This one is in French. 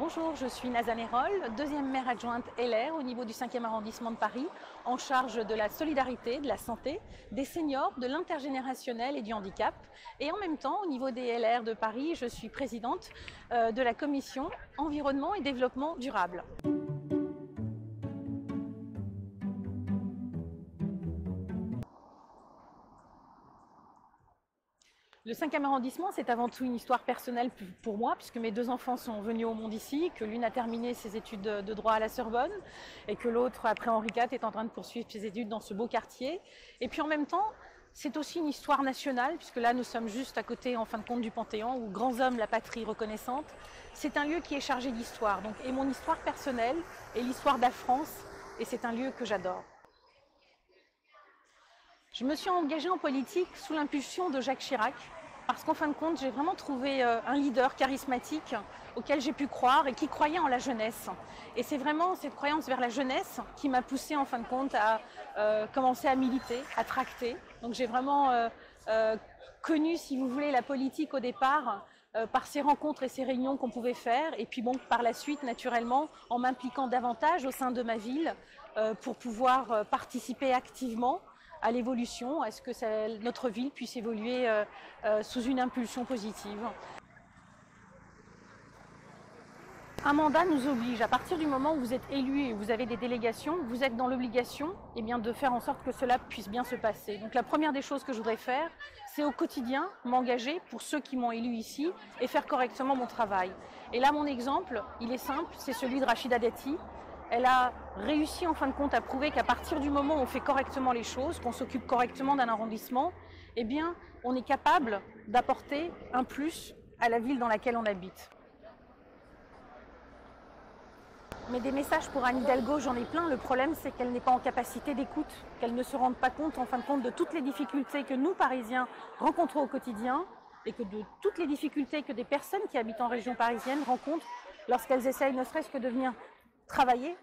Bonjour, je suis Nazan Erol, deuxième maire adjointe LR au niveau du 5e arrondissement de Paris, en charge de la solidarité, de la santé, des seniors, de l'intergénérationnel et du handicap. Et en même temps, au niveau des LR de Paris, je suis présidente de la commission environnement et développement durable. Le 5e arrondissement, c'est avant tout une histoire personnelle pour moi, puisque mes deux enfants sont venus au monde ici, que l'une a terminé ses études de droit à la Sorbonne, et que l'autre, après Henri IV, est en train de poursuivre ses études dans ce beau quartier. Et puis en même temps, c'est aussi une histoire nationale, puisque là, nous sommes juste à côté, en fin de compte, du Panthéon, où grands hommes, la patrie reconnaissante. C'est un lieu qui est chargé d'histoire, donc et mon histoire personnelle est l'histoire de la France, et c'est un lieu que j'adore. Je me suis engagée en politique sous l'impulsion de Jacques Chirac, parce qu'en fin de compte, j'ai vraiment trouvé un leader charismatique auquel j'ai pu croire et qui croyait en la jeunesse. Et c'est vraiment cette croyance vers la jeunesse qui m'a poussée en fin de compte à commencer à militer, à tracter. Donc j'ai vraiment connu, si vous voulez, la politique au départ par ces rencontres et ces réunions qu'on pouvait faire. Et puis bon, par la suite, naturellement, en m'impliquant davantage au sein de ma ville pour pouvoir participer activement à l'évolution, à ce que notre ville puisse évoluer sous une impulsion positive. Un mandat nous oblige, à partir du moment où vous êtes élu et vous avez des délégations, vous êtes dans l'obligation de faire en sorte que cela puisse bien se passer. Donc la première des choses que je voudrais faire, c'est au quotidien m'engager pour ceux qui m'ont élu ici et faire correctement mon travail. Et là, mon exemple, il est simple, c'est celui de Rachida Dati. Elle a réussi en fin de compte à prouver qu'à partir du moment où on fait correctement les choses, qu'on s'occupe correctement d'un arrondissement, eh bien, on est capable d'apporter un plus à la ville dans laquelle on habite. Mais des messages pour Anne Hidalgo, j'en ai plein. Le problème, c'est qu'elle n'est pas en capacité d'écoute, qu'elle ne se rende pas compte, en fin de compte, de toutes les difficultés que nous, Parisiens, rencontrons au quotidien et que de toutes les difficultés que des personnes qui habitent en région parisienne rencontrent lorsqu'elles essayent ne serait-ce que de venir travailler.